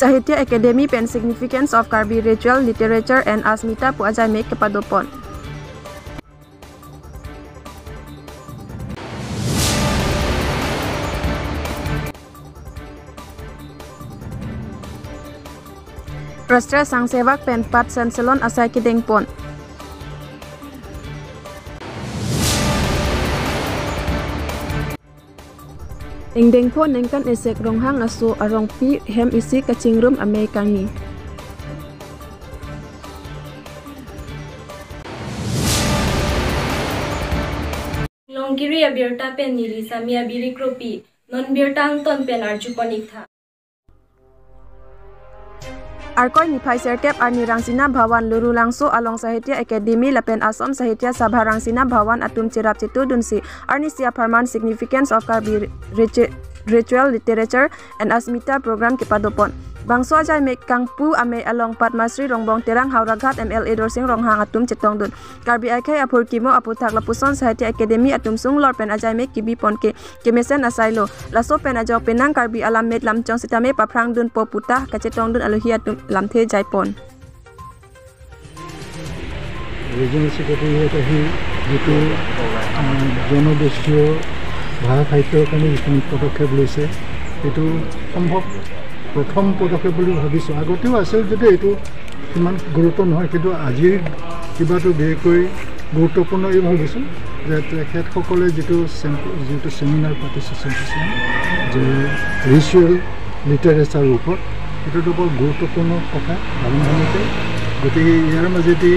Sahitya Academy pen significance of Karbi ritual, literature and Asmita Puajai make kepadopon. Rastra Sang Sevak pen pat Sansalon asai kideng pon. Ingdeng po nengkan esek ronghang asu arong pi hem isi kacingrum Amerikani. Longgiri abirta pen nili samia biri kropi non birtang ton pen arjukonik tha. Arkoi nipai sertep ani rangsina bhawan luru langso along Sahitya Academy lapen Asom Sahitya Sabha rangsina bhawan atum cirap citu dunsi arni sia parman significance of Karbi ritual, literature and Asmita program kepadopon. Bangso ajai mek kangpu ame along Padmasri rongbong terang Hauraghat MLA dorsing ronghang atum cetong dun. Karbi akai apur kimo aputak lapuson Sahitya Academy atum sung lor pen ajai mek kibi ponke kemesen asailo laso pen ajau penang Karbi alam met lam chong sitame paprang dun po putah kacetong dun aluhi atum lam the jai pon. Regional Secretary ahi jitu জনগোষ্ঠীয় ভাষা সাহিত্যৰ কাৰণে যিখিনি পদক্ষেপ লৈছে এইটো সম্ভৱ প্ৰথম পদক্ষেপ বুলি ভাবিছোঁ আগতেও আছিল যদি এইটো ইমান গুৰুত্ব নহয় কিন্তু আজিৰ কিবাটো বিশেষকৈ গুৰুত্বপূৰ্ণ এই ভাবিছোঁ যে তেখেতসকলে যিটো চেমিনাৰ পাতিছে যে ৰিচুৱেল লিটাৰেচাৰৰ ওপৰত এইটোতো বৰ গুৰুত্বপূৰ্ণ কথা ভাবিছে গতিকে ইয়াৰ মাজেদি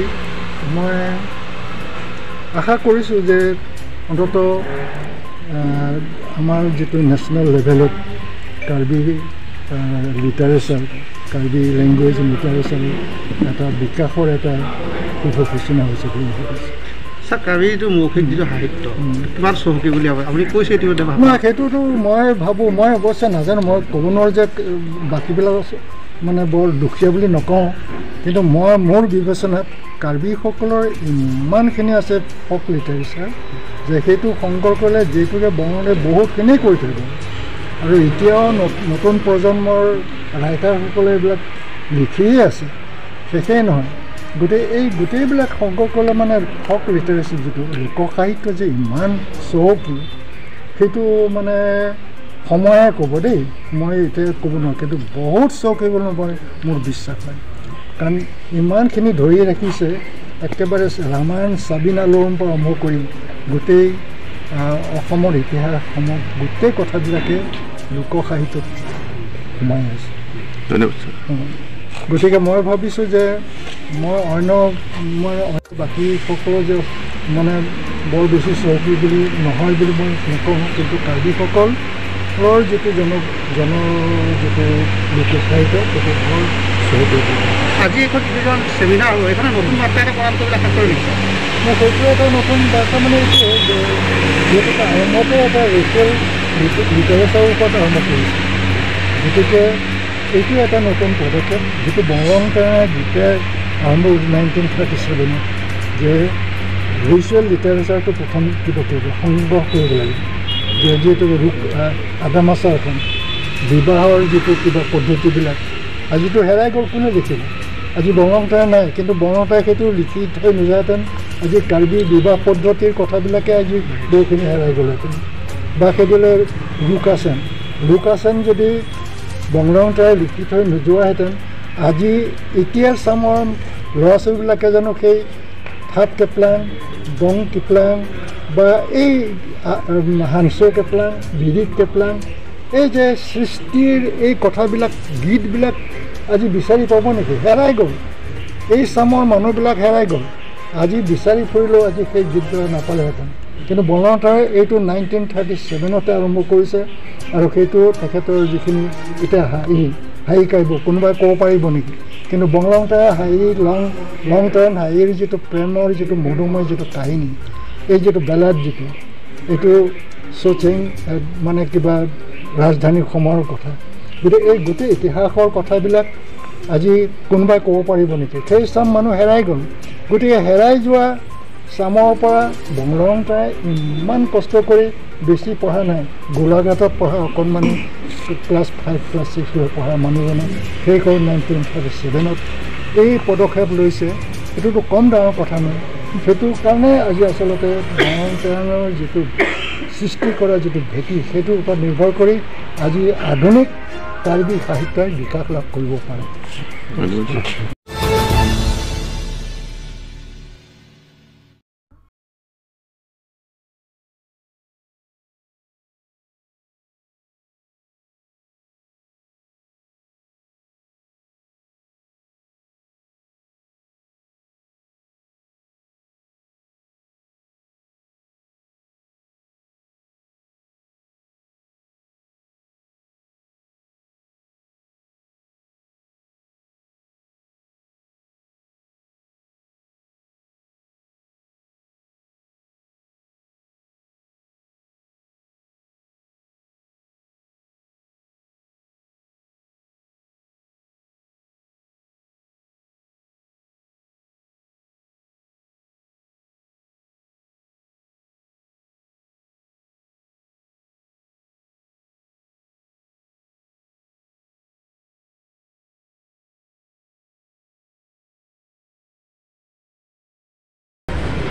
মই আশা কৰিছোঁ যে অন্তত আমাৰ যিটো নেশ্যনেল লেভেলত Karbi literature Karbi language literature এটা বিকাশৰ এটা শুভ সূচনা হৈছে বুলি ভাবিছোঁ স্যাৰ কাৰ্বিটো মৌখিক যিটো সাহিত্য কিমান চহকী বুলি ভাবে আপুনি কৈছে ইতিমধ্যে নহয় সেইটোতো মই ভাবোঁ মই অৱশ্যে নাজানো মই ক'ব নোৱাৰোঁ যে বাকীবিলাক মানে বৰ দুখীয়া বুলি নকওঁ কিন্তু মই মোৰ বিবেচনাত কাৰ্বিসকলৰ ইমানখিনি আছে ফক লিটাৰেচাৰ যে সেইটো সংগ্ৰহ কৰিলে যিটোকে বঙালী বহুতখিনি কৰি থৈ দিব আৰু এতিয়াও নতুন প্ৰজন্মৰ ৰাইটাৰসকলে এইবিলাক লিখিয়ে আছে শেষেই নহয় গোটেইবিলাক সংগ্ৰহ কৰিলে মানে ফক লিটাৰেচাৰ যিটো লোকসাহিত্য যে ইমান চহকী সেইটো মানে সময়ে ক'ব দেই মই এতিয়া ক'ব নোৱাৰোঁ কিন্তু বহুত চহকী বুলি মই মোৰ বিশ্বাস হয় কাৰণ ইমানখিনি ধৰি ৰাখিছে একেবাৰে ৰামায়ণ চাবিন আলোৰম পৰা আৰম্ভ কৰি গোটেই অসমৰ ইতিহাসসমূহ গোটেই কথাবিলাকে লোকসাহিত্যত সোমাই আছে ধন্যবাদ গতিকে মই ভাবিছোঁ যে মই বাকীসকলৰ যে মানে বৰ বেছি চহকী বুলি নহয় বুলি মই নকওঁ কিন্তু কাৰ্বিসকলৰ যিটো যিটো লোকসাহিত্য সেইটো বৰ চহকী আজি এখন যিজন চেমিনাৰ হ'ব এইখনে নতুন বাৰ্তা এটা প্ৰদান কৰিবলৈ আশা কৰি নেকি মই সেইটো এটা নতুন বাৰ্তা মানে এইটোৱে যে যিহেতু আৰম্ভতে এটা ৰিচুৱেল লিটাৰেচাৰৰ ওপৰত আৰম্ভ কৰিছে গতিকে এইটো এটা নতুন পদক্ষেপ যিটো বংগবন্ধুৱে যেতিয়া আৰম্ভ 1937 যে ৰিচুৱেল লিটাৰেচাৰটো প্ৰথম কিবা কৰিব সংগ্ৰহ কৰিব লাগে যে যিহেতু আদামাছা এখন বিবাহৰ যিটো কিবা পদ্ধতিবিলাক আজিতো হেৰাই গ'ল কোনে লিখিব আজি বংগবন্ধুৱে নাই কিন্তু বংগবন্ধুৱে সেইটো লিখি থৈ নোযোৱাহেঁতেন আজি কাৰ্বি বিবাহ পদ্ধতিৰ কথাবিলাকে আজি বহুখিনি হেৰাই গ'লহেঁতেন বা সেইদৰে লুকাচেন যদি বংগবন্ধুৱে লিখি থৈ নোযোৱাহেঁতেন আজি এতিয়াৰ চামৰ ল'ৰা ছোৱালীবিলাকে জানো সেই থাপ কেপলাং বং কেপলাং বা এই হানছো কেপলাং বিৰিক কেপলাং এই যে সৃষ্টিৰ এই কথাবিলাক গীতবিলাক আজি বিচাৰি পাব নেকি হেৰাই গ'ল এই চামৰ মানুহবিলাক হেৰাই গ'ল আজি বিচাৰি ফুৰিলেও আজি সেই গীতবিলাক নাপালেহেঁতেন কিন্তু বংগবন্ধুৱে এইটো 1937 আৰম্ভ কৰিছে আৰু সেইটো তেখেতৰ যিখিনি এতিয়া হাঁহি কাঢ়িব কোনোবাই ক'ব পাৰিব নেকি কিন্তু বংগবন্ধুৱে লং টাইম হাঁহিৰ যিটো প্ৰেমৰ যিটো মধুময় যিটো কাহিনী এই যিটো বেলাড যিটো এইটো চচিং মানে কিবা ৰাজধানীৰ সময়ৰ কথা গতিকে এই গোটেই ইতিহাসৰ কথাবিলাক আজি কোনোবাই ক'ব পাৰিব নেকি সেই চাম মানুহ হেৰাই গ'ল গতিকে হেৰাই যোৱা চামৰ পৰা বংগবন্ধুৱে ইমান কষ্ট কৰি বেছি পঢ়া নাই গোলাঘাটত পঢ়া অকণমানি ক্লাছ 5 ক্লাছ 6 পঢ়া মানুহজনে সেই 1937 এই পদক্ষেপ লৈছে এইটোতো কম ডাঙৰ কথা নহয় সেইটো কাৰণে আজি আচলতে ডাঙৰ যিটো সৃষ্টি কৰা যিটো ভেটি সেইটোৰ ওপৰত নিৰ্ভৰ কৰি আজি আধুনিক কাৰ্বি সাহিত্যই বিকাশ লাভ কৰিব পাৰে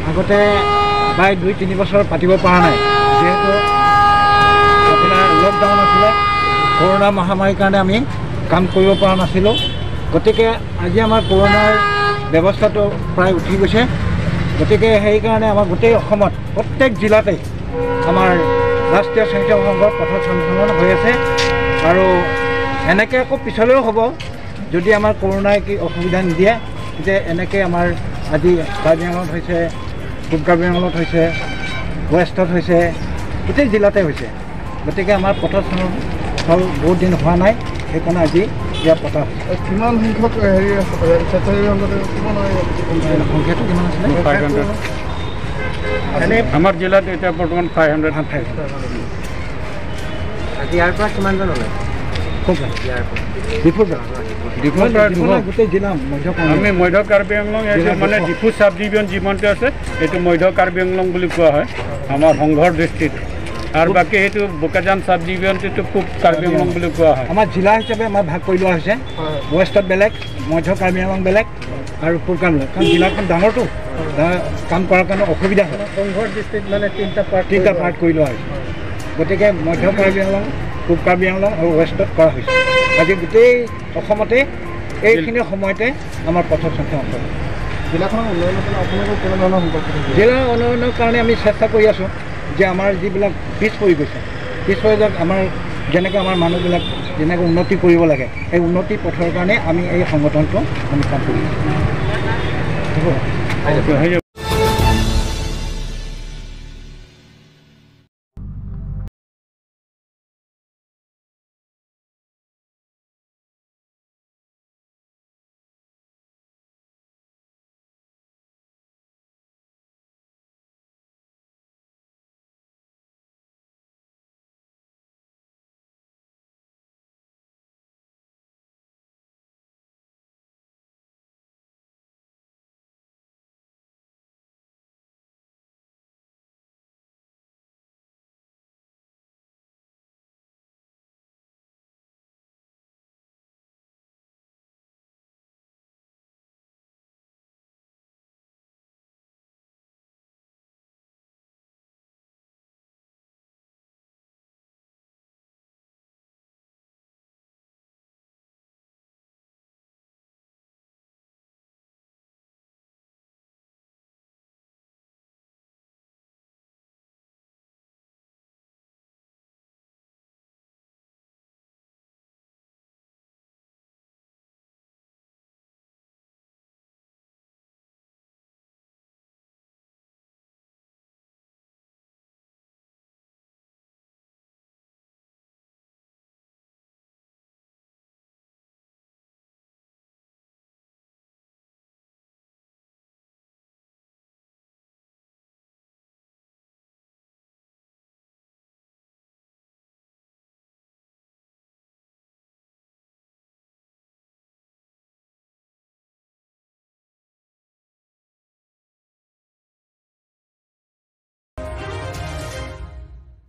আগতে প্ৰায় 2-3 বছৰ পাতিব পৰা নাই যেহেতু আপোনাৰ লকডাউন আছিলে কৰোনা মহামাৰীৰ কাৰণে আমি কাম কৰিব পৰা নাছিলোঁ গতিকে আজি আমাৰ কৰোনাৰ ব্যৱস্থাটো প্ৰায় উঠি গৈছে গতিকে সেইকাৰণে আমাৰ গোটেই অসমত প্ৰত্যেক জিলাতে আমাৰ ৰাষ্ট্ৰীয় স্বয়ংসেৱক সংঘৰ পথৰ সঞ্চালন হৈ আছে আৰু এনেকৈ আকৌ পিছলৈও হ'ব যদি আমাৰ কৰোনাই কি অসুবিধা নিদিয়ে তেতিয়া এনেকৈ আমাৰ আজি কাৰ্বি আংলঙত হৈছে পূব কাৰ্বি আংলঙত হৈছে ৱেষ্টত হৈছে গোটেই জিলাতে হৈছে গতিকে আমাৰ পথৰ স্থল বহুত দিন হোৱা নাই সেইকাৰণে আজি ইয়াত পতা কিমান সংখ্যক হেৰি সংখ্যাটো কিমান আছিলে 500 আমাৰ জিলাত এতিয়া বৰ্তমান 500 আজি ইয়াৰ পৰা কিমানজন ওলায় খুব গোটেই জিলা আমি মধ্য কাৰ্বি আংলং মানে ডিফু চাব ডিভিজন যিমানটো আছে এইটো মধ্য কাৰ্বি আংলং বুলি কোৱা হয় আমাৰ সংঘৰ দৃষ্টিত আৰু বাকী এইটো বোকাজান চাব ডিভিজনটো পূব কাৰ্বি আংলং বুলি কোৱা হয় আমাৰ জিলা হিচাপে আমাৰ ভাগ কৰি লোৱা হৈছে ৱেষ্টত বেলেগ মধ্য কাৰ্বি আংলং বেলেগ আৰু পূব কাৰ্বি আংলং কাৰণ জিলাখন ডাঙৰটো কাম কৰাৰ কাৰণে অসুবিধা হয় সংঘৰ দৃষ্টিত মানে তিনিটা পাৰ্ট কৰি লোৱা হৈছে গতিকে মধ্য কাৰ্বি আংলং পূব কাৰ্বি আংলং আৰু ৱেষ্টত কৰা হৈছে আজি গোটেই অসমতে এইখিনি সময়তে আমাৰ পথৰ সংখ্যা অঞ্চল জিলাখনৰ উন্নয়নৰ কাৰণে আপোনালোকৰ কোনো ধৰণৰ সম্পৰ্ক জিলাৰ উন্নয়নৰ কাৰণে আমি চেষ্টা কৰি আছোঁ যে আমাৰ যিবিলাক পিছ পৰি গৈছে পিছ পৰি যাওক আমাৰ যেনেকৈ আমাৰ মানুহবিলাক যেনেকৈ উন্নতি কৰিব লাগে সেই উন্নতি পথৰ কাৰণে আমি এই সংগঠনটো আমি কাম কৰি আছোঁ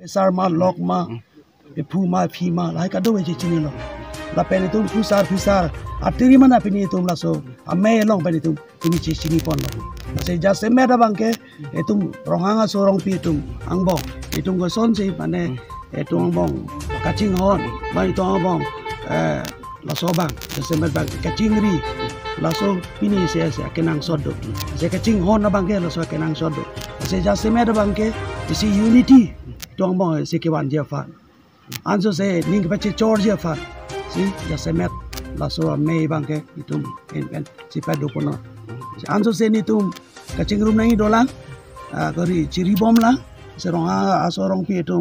এছাৰ মাহ লগ মাহ puma phima lai ka do we chini lo la pen itu pusar atiri mana pini itu laso ame long pen itu pini chini pon lo se ja se me da bangke itu ronghanga sorong pi itu angbong itu go son se mane itu angbong kacing hon mai itu angbong laso bang se me bang kacing ri laso pini se kenang sodo se kacing hon na bangke laso kenang sodo se ja se me da bangke isi unity itu angbong se ke wan je fa anso se ning pa che chor je fa si ja se met laso me bangke itu en si pa do kono anso se ni tum kacing rum nai dolang kari ciri bom lah serong asorong pi itu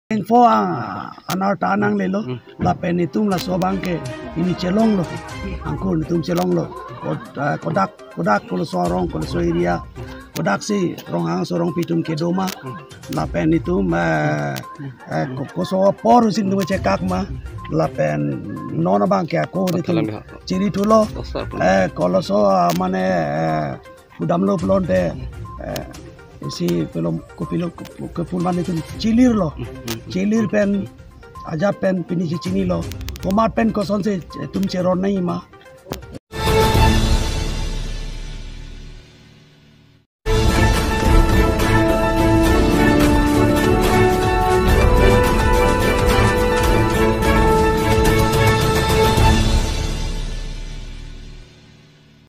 info anar tanang lelo la penitum la sobang ke ini celong lo angkul nitum celong lo kodak ko sorong ko soiria kodak si ronghang sorong pitum ke doma la penitum ko so por sin dum cekak ma la pen nona bang ke ko nitum ciri tulo kalau so mane udam lo plonte isi film ko pulman itu cilir lo cilir pen aja pen pini cini lo tomat pen ko son se tum ceron nai ma